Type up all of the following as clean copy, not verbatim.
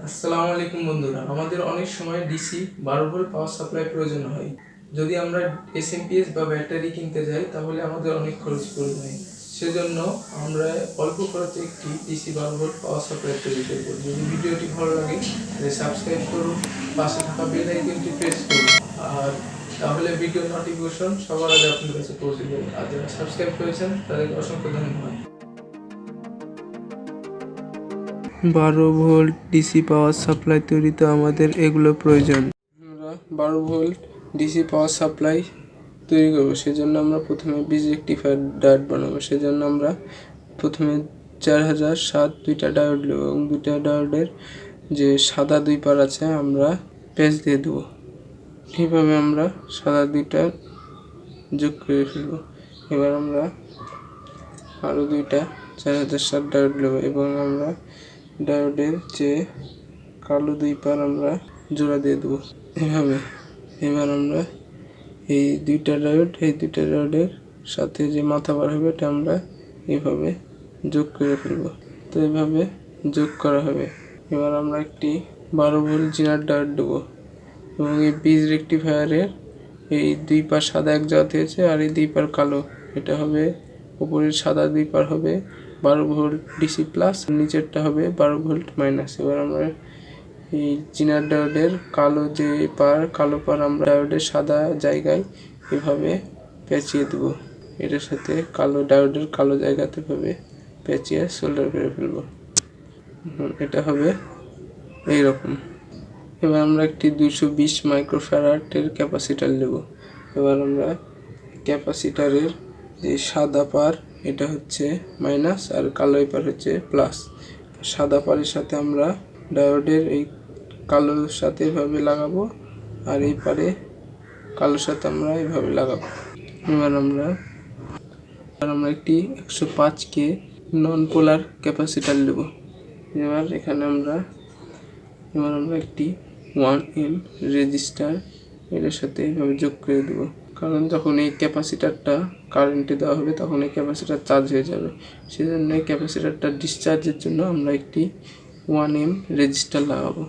আসসালামু আলাইকুম বন্ধুরা, আমাদের অনেক সময় ডিসি 12 ভোল্ট পাওয়ার সাপ্লাই প্রয়োজন হয়। যদি আমরা S.M.P.S বা ব্যাটারি কিনতে যাই তাহলে আমাদের অনেক খরচ পড়ে যায়। সেজন্য আমরা অল্প খরচে একটি ডিসি 12 ভোল্ট পাওয়ার সাপ্লাই তৈরি করব। যদি ভিডিওটি ভালো লাগে তাহলে সাবস্ক্রাইব করুন, পাশে থাকা বেল আইকনটি প্রেস করুন, আর তাহলে ভিডিও নোটিফিকেশন সবার আগে আপনার কাছে পৌঁছে যাবে। আর যারা সাবস্ক্রাইব করেছেন তাদেরকে অসংখ্য ধন্যবাদ। 12 ভোল্ট ডিসি পাওয়ার সাপ্লাই তৈরিতে আমাদের এগুলো প্রয়োজন। আমরা 12 ভোল্ট ডিসি পাওয়ার সাপ্লাই তৈরি করবো, সেজন্য আমরা প্রথমে বীজ রেকটিফায়ার ডায়োড বানাবো। সেজন্য আমরা প্রথমে 4007 দুইটা ডায়োড নেব এবং দুইটা ডায়োডের যে সাদা দুই পার আছে আমরা প্যাচ দিয়ে দেবো। এইভাবে আমরা সাদা দুইটা যোগ করে ফেলবো। এবার আমরা আরও দুইটা 4007 ডায়োড নেব এবং আমরা ডায়োডের যে কালো দুই পার আমরা জোড়া দিয়ে দেবো এভাবে। এবার আমরা এই দুইটা ডায়োডের সাথে যে মাথা বার হবে এটা আমরা এইভাবে যোগ করে ফেলবো। তো এইভাবে যোগ করা হবে। এবার আমরা একটি 12 ভোল্ট জিনার ডায়োড দেবো এবং এই বীজ রেকটিফায়ারের এই দুই পার সাদা এক জায়গাতে হয়েছে আর এই দুই পার কালো, এটা হবে উপরের সাদা দুই পার হবে 12 ভোল্ট ডিসি প্লাস, নিচেরটা হবে 12 ভোল্ট মাইনাস। এবার আমরা এই জিনার ডায়োডের কালো পার আমরা ডায়োডের সাদা জায়গায় এভাবে পেঁচিয়ে দেবো। এটার সাথে ডায়োডের কালো জায়গাতে এভাবে পেঁচিয়ে সোল্ডার করে ফেলবো। এটা হবে এইরকম। এবার আমরা একটি 220 মাইক্রোফ্যারাডের ক্যাপাসিটার নেব। এবার আমরা ক্যাপাসিটারের যে সাদা পার এটা হচ্ছে মাইনাস আর কালো পার হচ্ছে প্লাস। সাদা পারের সাথে আমরা ডায়োডের এই কালোর সাথে এভাবে লাগাবো আর এই পারে কালোর সাথে আমরা এভাবে লাগাবো। এবার আমরা একটি 105K নন পোলার ক্যাপাসিটার নেব। এবার আমরা একটি 1M রেজিস্টার এর সাথে এভাবে যোগ করে দেবো, কারণ যখন এই ক্যাপাসিটারটা কারেন্টে দেওয়া হবে তখন এই ক্যাপাসিটার চার্জ হয়ে যাবে। সেজন্য এই ক্যাপাসিটারটা ডিসচার্জের জন্য আমরা একটি 1M রেজিস্টার লাগাবো।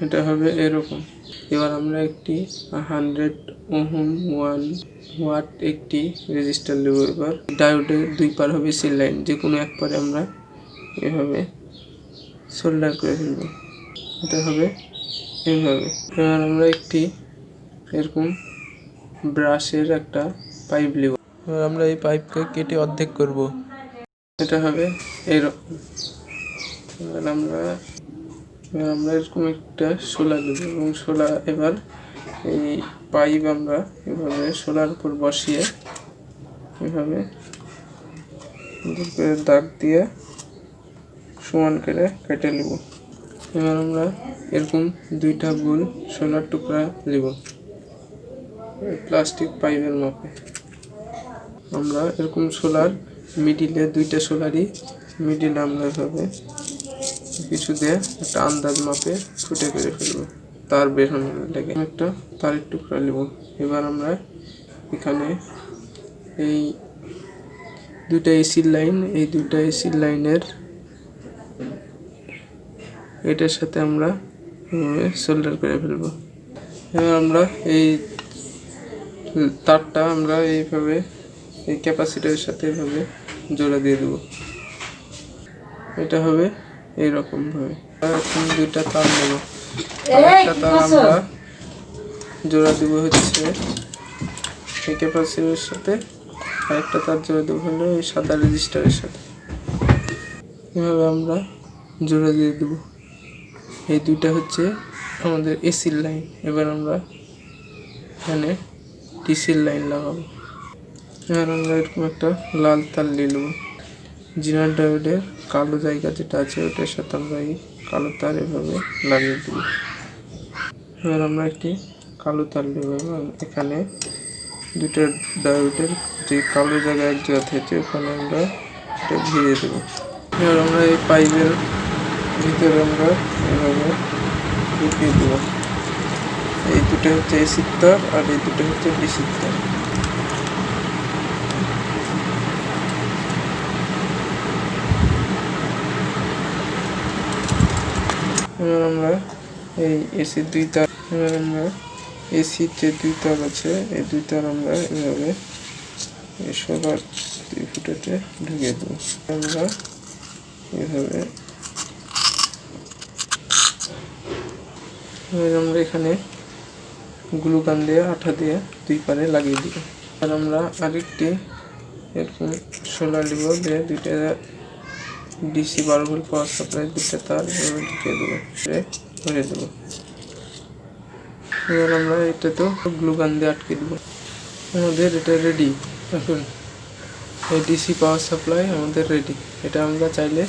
এটা হবে এরকম। এবার আমরা একটি 100 ওহম 1 ওয়াট একটি রেজিস্টার নেব। এবার ডায়োডের দুই পার হবে সিল লাইন, যে কোনো এক পারে আমরা এভাবে সোল্ডার করে ফেলব। এটা হবে এইভাবে। এবার আমরা একটি এরকম ব্রাশের একটা পাইপ নেব। এবার আমরা এই পাইপকে কেটে অর্ধেক করব। এটা হবে এইরকম। এবার আমরা এরকম একটা শোলা দেব এবং এবার এই পাইপ আমরা এভাবে শোলার উপর বসিয়ে এভাবে দাগ দিয়ে সমান করে কেটে নেব। এবার আমরা এরকম দুইটা গোল সোলার টুকরা নেব প্লাস্টিক পাইপের মাপে। আমরা এরকম সোলার মিডিলে দুইটা সোলারই মিডিলে আমরা এভাবে কিছু দিয়ে একটা আন্দাজ মাপে ফুটে করে ফেলবো তার বেরোনোর লেগে। একটা তারের টুকরা নেব। এবার আমরা এখানে এই দুইটা এসি লাইনের এটার সাথে আমরা এভাবে সোল্ডার করে ফেলবো। এবার আমরা এই তারটা আমরা এইভাবে এই ক্যাপাসিটারের সাথে এভাবে জোড়া দিয়ে দেবো। এটা হবে এইরকম ভাবে। এখন দুইটা তার নেব। একটা তার আমরা জোড়া দেবো হচ্ছে এই ক্যাপাসিটারের সাথে, আর একটা তার জোড়া দেবো হলো এই সাদা রেজিস্টারের সাথে। এভাবে আমরা জোড়া দিয়ে দেবো। এই দুইটা হচ্ছে আমাদের এসির লাইন। এবার আমরা এখানে ডিসির লাইন লাগাবো। এবার আমরা এরকম একটা লাল তার নিয়ে নেবো। জিনার ডায়োডের কালো জায়গা যেটা আছে ওটার সাথে আমরা এই কালো তার এভাবে লাগিয়ে দেব। এবার আমরা একটি কালো তার নেব এবং এখানে দুটো ডায়োডের যে কালো জায়গা এক জায়গা থেকে ওখানে আমরা এটা ভিড়িয়ে দেবো। এবার আমরা এই পাইপের ভিতরে আমরা এভাবে ঢুকিয়ে দেবো। এই দুটো হচ্ছে এসির তার আর এই দুটো হচ্ছে ডিসির তার। এবার আমরা এই এসির দুই তার, এবার আমরা এসির যে দুই তার আছে এই দুই তার আমরা এভাবে এই সবার 2 ফুটেতে ঢুকিয়ে দেবো। আমরা এভাবে আমরা এখানে গ্লু গান দিয়ে আঠা দিয়ে দুই পারে লাগিয়ে দিব। আর আমরা আরেকটি এরকম সোলার নিব, দিয়ে দুইটা ডিসি 12 ভোল্ট পাওয়ার সাপ্লাই দুইটা তার এভাবে ঢুকিয়ে দেবো, ধরে দেবো। এবার আমরা এটাতেও গ্লু গান দিয়ে আটকে দেবো। আমাদের এটা রেডি। এখন এই ডিসি পাওয়ার সাপ্লাই আমাদের রেডি। এটা আমরা চাইলে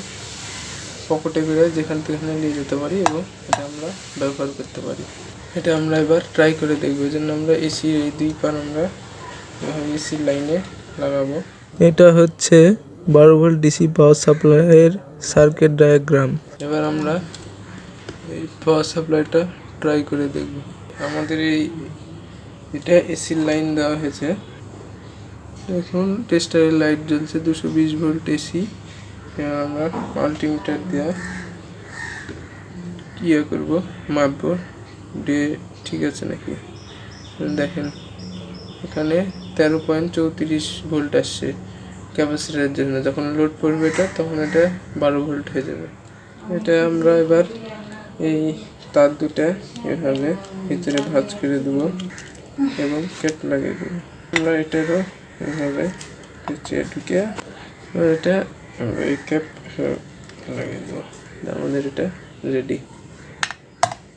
পকেটে করে যেখান থেকে নিয়ে যেতে পারি এবং এটা আমরা ব্যবহার করতে পারি। এটা আমরা এবার ট্রাই করে দেখবো। এই জন্য আমরা এসির এই দুই পার আমরা এসির লাইনে লাগাবো। এটা হচ্ছে 12 ভোল্ট ডিসি পাওয়ার সাপ্লাইয়ের সার্কিট ডায়াগ্রাম। এবার আমরা এই পাওয়ার সাপ্লাইটা ট্রাই করে দেখব। আমাদের এটা এসির লাইন দেওয়া হয়েছে। এখন টেস্টারের লাইট জ্বলছে 220 ভোল্ট এসি। আমরা মাল্টিমিটার দিয়ে করব, মাপবো ডে ঠিক আছে নাকি। দেখেন এখানে 13.34 ভোল্ট আসছে ক্যাপাসিটারের জন্য। যখন লোড পড়বে এটা তখন এটা 12 ভোল্ট হয়ে যাবে। এটা আমরা এবার এই তার দুটা এভাবে ভিতরে ভাঁজ করে দেবো এবং ক্যাপ লাগিয়ে দেবো। আমরা এটারও এভাবে ঢুকে এটা এই ক্যাপ লাগিয়ে দেবো। আমাদের এটা রেডি।